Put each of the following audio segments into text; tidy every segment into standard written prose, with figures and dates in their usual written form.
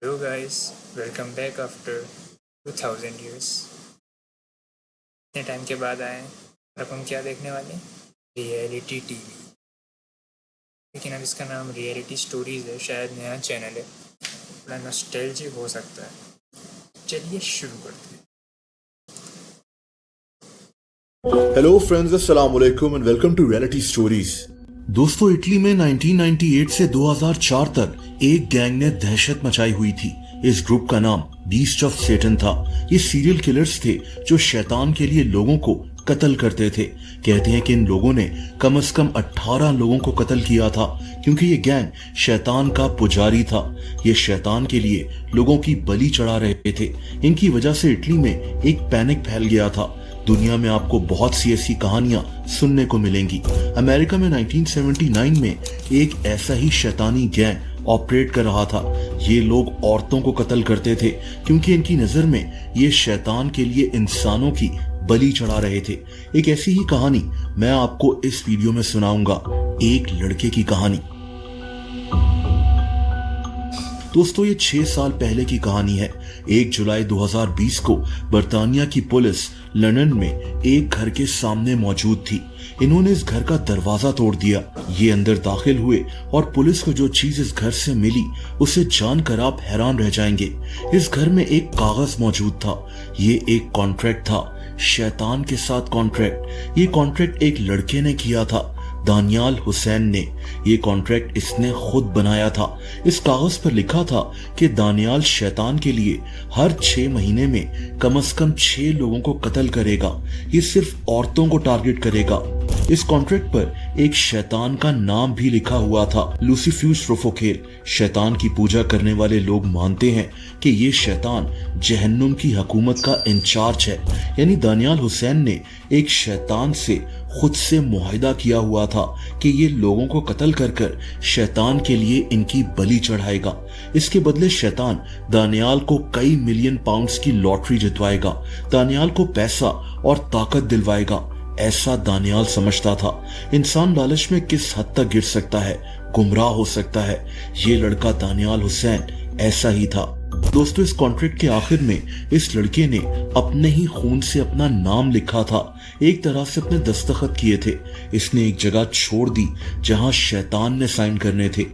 Hello guys, welcome back after 2000 years। इतने time के बाद आए हैं। अब हम क्या देखने वाले हैं? Reality TV. लेकिन अब इसका नाम रियलिटी स्टोरीज़ है, शायद नया चैनल है, थोड़ा नॉस्टैल्जिक हो सकता है। चलिए शुरू करते हैं। हेलो फ्रेंड्स, अस्सलाम वालेकुम and welcome to reality stories. दोस्तों, इटली में 1998 से 2004 तक एक गैंग ने दहशत मचाई हुई थी। इस ग्रुप का नाम बीस्ट ऑफ सेटन था। ये सीरियल किलर्स थे जो शैतान के लिए लोगों को कत्ल करते थे। कहते हैं कि इन लोगों ने कम से कम 18 लोगों को कत्ल किया था, क्योंकि ये गैंग शैतान का पुजारी था। ये शैतान के लिए लोगों की बलि चढ़ा रहे थे। इनकी वजह से इटली में एक पैनिक फैल गया था। दुनिया में आपको बहुत सी ऐसी कहानियां सुनने को मिलेंगी। अमेरिका में 1979 में एक ऐसा ही शैतानी गैंग ऑपरेट कर रहा था। ये लोग औरतों को कत्ल करते थे, क्योंकि इनकी नजर में ये शैतान के लिए इंसानों की बलि चढ़ा रहे थे। एक ऐसी ही कहानी मैं आपको इस वीडियो में सुनाऊंगा, एक लड़के की कहानी। दोस्तों, ये 6 साल पहले की कहानी है। 1 जुलाई 2020 को बर्तानिया की पुलिस लंदन में एक घर के सामने मौजूद थी। इन्होंने इस घर का दरवाजा तोड़ दिया। ये अंदर दाखिल हुए और पुलिस को जो चीज इस घर से मिली उसे जानकर आप हैरान रह जाएंगे। इस घर में एक कागज मौजूद था। ये एक कॉन्ट्रैक्ट था, शैतान के साथ कॉन्ट्रैक्ट। ये कॉन्ट्रैक्ट एक लड़के ने किया था, दानियाल हुसैन ने। ये कॉन्ट्रैक्ट इसने खुद बनाया था। इस कागज पर लिखा था कि दानियाल शैतान के लिए हर 6 महीने में कम से कम 6 लोगों को कत्ल करेगा। ये सिर्फ औरतों को टारगेट करेगा। इस कॉन्ट्रैक्ट पर एक शैतान का नाम भी लिखा हुआ था, लूसीफर्स रोफोकेल। शैतान की पूजा करने वाले लोग मानते हैं कि ये शैतान जहन्नुम की हुकूमत का इंचार्ज है। यानी दानियाल हुसैन ने एक शैतान से खुद से मुआहिदा किया हुआ था कि ये लोगों को कत्ल कर शैतान के लिए इनकी बलि चढ़ाएगा। इसके बदले शैतान दानियाल को कई मिलियन पाउंड्स की लॉटरी जितवाएगा, दानियाल को पैसा और ताकत दिलवाएगा। ऐसा दानियाल समझता था। इंसान लालच में किस हद तक गिर सकता है, गुमराह हो सकता है। ये लड़का दानियाल हुसैन ऐसा ही था। दोस्तों, इस कॉन्ट्रैक्ट के आखिर में इस लड़के ने अपने ही खून से अपना नाम लिखा था, एक तरह से अपने दस्तखत किए थे। इसने एक जगह छोड़ दी जहां शैतान ने साइन करने थे।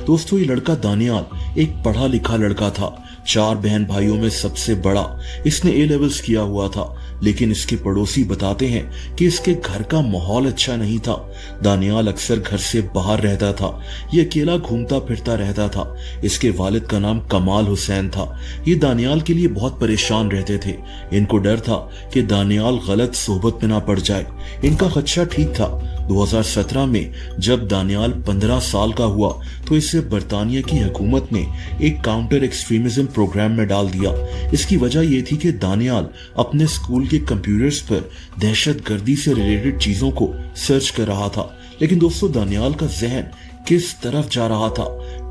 दोस्तों, ये लड़का दानियाल एक पढ़ा लिखा लड़का था, 4 बहन भाइयों में सबसे बड़ा। इसने A लेवल्स किया हुआ था, लेकिन इसके पड़ोसी बताते हैं कि इसके घर का माहौल अच्छा नहीं था। दानियाल अक्सर घर से बाहर रहता था। ये अकेला घूमता फिरता रहता था। इसके वालिद का नाम कमाल हुसैन था। ये दानियाल के लिए बहुत परेशान रहते थे। इनको डर था कि दानियाल गलत सोहबत में ना पड़ जाए। इनका खदशा ठीक था। 2017 में जब दानियाल 15 साल का हुआ तो इसे बर्तानिया की हुकूमत ने एक काउंटर एक्सट्रीमिज्म प्रोग्राम में डाल दिया। इसकी वजह यह थी कि दानियाल अपने स्कूल के कंप्यूटर्स पर दहशतगर्दी से रिलेटेड चीजों को सर्च कर रहा था। लेकिन दोस्तों, दानियाल का जहन किस तरफ जा रहा था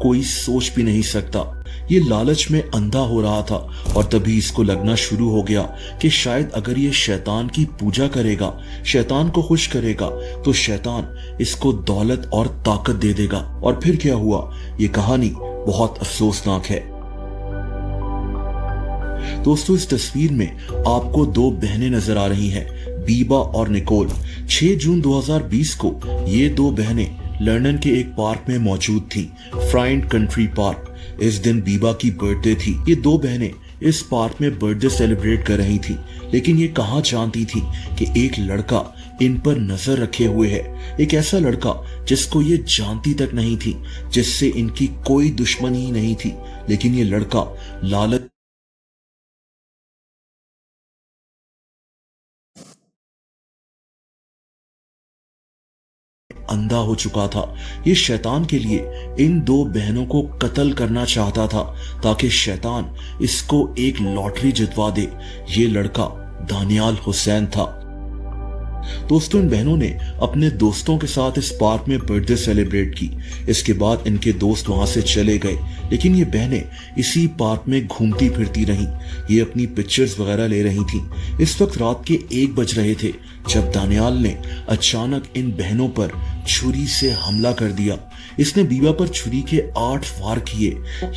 कोई सोच भी नहीं सकता। ये लालच में अंधा हो रहा था और तभी इसको लगना शुरू हो गया कि शायद अगर ये शैतान की पूजा करेगा, शैतान को खुश करेगा, तो शैतान इसको दौलत और ताकत दे देगा। और फिर क्या हुआ, ये कहानी बहुत अफसोसनाक है। दोस्तों, इस तस्वीर में आपको 2 बहनें नजर आ रही हैं, बीबा और निकोल। 6 जून 2020 को ये 2 बहनें लंदन के एक पार्क में मौजूद थी, फ्राइंड कंट्री पार्क। इस दिन बीबा की बर्थडे थी। ये 2 बहनें इस पार्क में बर्थडे सेलिब्रेट कर रही थी, लेकिन ये कहाँ जानती थी कि एक लड़का इन पर नजर रखे हुए है। एक ऐसा लड़का जिसको ये जानती तक नहीं थी, जिससे इनकी कोई दुश्मनी ही नहीं थी, लेकिन ये लड़का लालच अंधा हो चुका था। ये शैतान के लिए इन 2 बहनों को कत्ल करना चाहता था ताकि शैतान इसको एक लॉटरी जितवा दे। ये लड़का दानियाल हुसैन था। दोस्तों, इन बहनों ने अपने दोस्तों के साथ इस पार्क में बर्थडे सेलिब्रेट की। इसके बाद इनके दोस्त वहां से चले गए, लेकिन ये बहनें इसी पार्क में घूमती फिरती रहीं। ये अपनी पिक्चर्स वगैरह ले रही थीं। इस वक्त रात के 1 बज रहे थे जब दानियाल ने अचानक इन बहनों पर छुरी से हमला कर दिया। इसने बीवा पर छुरी के 8 वार किए।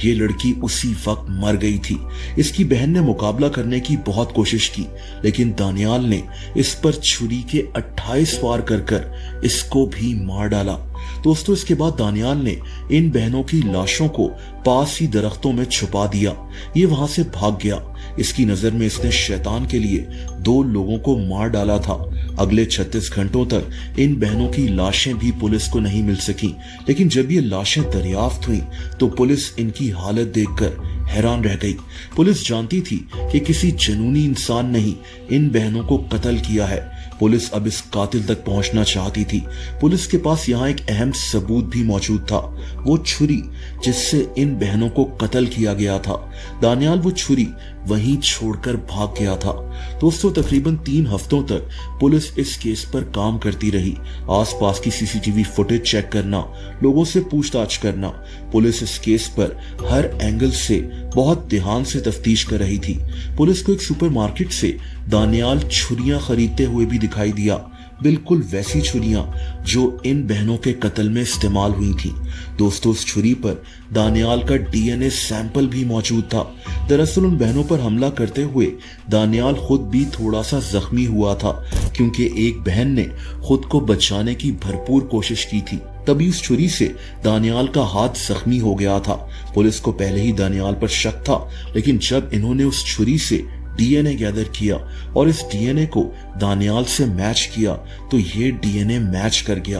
ये लड़की उसी वक्त मर गई थी। इसकी बहन ने मुकाबला करने की बहुत कोशिश की, लेकिन दानियाल ने इस पर छुरी के 28 वार कर इसको भी मार डाला। दोस्तों, इसके बाद दानियाल ने इन बहनों की लाशों को पास ही दरख्तों में छुपा दिया। ये वहां से भाग गया। इसकी नजर में इसने शैतान के लिए 2 लोगों को मार डाला था। अगले 36 घंटों तक इन बहनों की लाशें भी पुलिस को नहीं मिल सकी, लेकिन जब ये लाशें दरियाफ्त हुई तो पुलिस इनकी हालत देखकर हैरान रह गई। पुलिस जानती थी कि किसी जुनूनी इंसान ने ही इन बहनों को कत्ल किया है। पुलिस अब इस कातिल तक पहुंचना चाहती थी। पुलिस के पास यहाँ एक अहम सबूत भी मौजूद था, वो छुरी जिससे इन बहनों को कत्ल किया गया था। दानियाल वो छुरी वहीं छोड़कर भाग गया था। दोस्तों, तकरीबन 3 हफ्तों तक पुलिस इस केस पर काम करती रही। आसपास की सीसीटीवी फुटेज चेक करना, लोगों से पूछताछ करना। पुलिस इस केस पर हर एंगल से बहुत ध्यान से तफ्तीश कर रही थी। पुलिस को एक सुपरमार्केट से दानियाल छुरियां खरीदते हुए भी दिखाई दिया, बिल्कुल वैसी छुरियां जो इन बहनों के कत्ल में इस्तेमाल हुई थी। दोस्तों, उस छुरी पर दानियाल का डीएनए सैंपल भी मौजूद था। दरअसल उन बहनों पर हमला करते हुए दानियाल खुद भी थोड़ा सा जख्मी हुआ था, क्योंकि एक बहन ने खुद को बचाने की भरपूर कोशिश की थी। तभी उस छुरी से दानियाल का हाथ जख्मी हो गया था। पुलिस को पहले ही दानियाल पर शक था, लेकिन जब इन्होंने उस छुरी से डीएनए गैदर किया और इस डीएनए को दानियाल से मैच किया तो ये डीएनए मैच कर गया।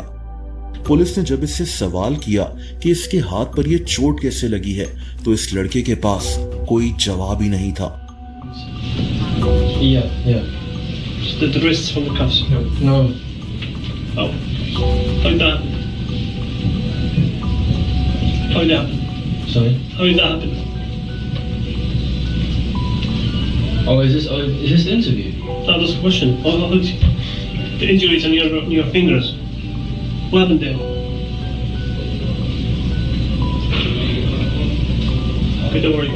पुलिस ने जब इससे सवाल किया कि इसके हाथ पर ये चोट कैसे लगी है, तो इस लड़के के पास कोई जवाब ही नहीं था। The wrists from the cuffs? No. Oh. How did that happen? How did that happen? Sorry? How did that happen? Oh, is this the interview? That was the question. The injuries on your fingers. What happened there? Okay, don't worry.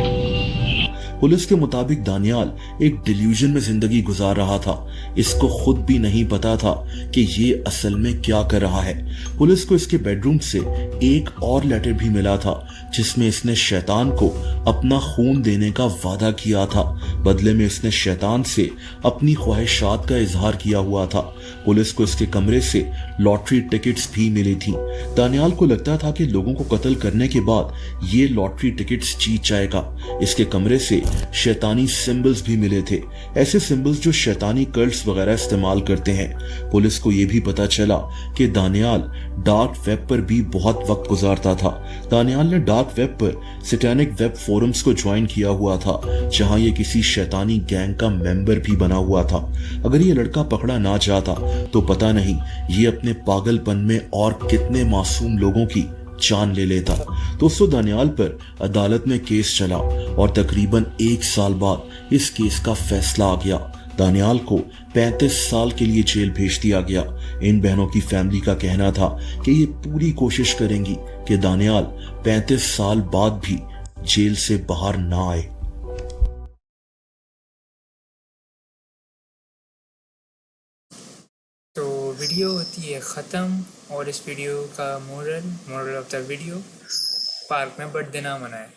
Police के मुताबिक दानियाल एक delusion में जिंदगी गुजार रहा था। इसको खुद भी नहीं पता था कि ये असल में क्या कर रहा है। पुलिस को इसके बेडरूम से एक और लेटर भी मिला था, जिसमें इसने शैतान को अपना खून देने का वादा किया था। बदले में इसने शैतान से अपनी ख्वाहिशात का इजहार किया हुआ था। पुलिस को इसके कमरे से लॉटरी टिकट्स भी मिली थी। दानियाल को लगता था कि लोगों को कत्ल करने के बाद ये लॉटरी टिकट्स जीत जाएगा। इसके कमरे से शैतानी सिंबल्स भी मिले थे, ऐसे सिंबल्स जो शैतानी कल्ट्स वगैरह इस्तेमाल करते हैं। पुलिस को यह भी पता चला कि दानियाल डार्क वेब पर भी बहुत वक्त गुजारता था। दानियाल ने डार्क वेब पर सैटेनिक वेब फोरम्स को ज्वाइन किया हुआ था, जहां ये किसी शैतानी गैंग का मेंबर भी बना हुआ था। अगर ये लड़का पकड़ा ना जाता तो पता नहीं ये अपने पागलपन में और कितने मासूम लोगों की जान ले लेता। दोस्तों, दानियाल पर अदालत में केस चला और तकरीबन 1 साल बाद इस केस का फैसला आ गया। दानियाल को 35 साल के लिए जेल भेज दिया गया। इन बहनों की फैमिली का कहना था कि ये पूरी कोशिश करेंगी कि दानियाल 35 साल बाद भी जेल से बाहर ना आए। तो वीडियो होती है ख़त्म, और इस वीडियो का moral of the video, park में बर्थडे ना मनाएं।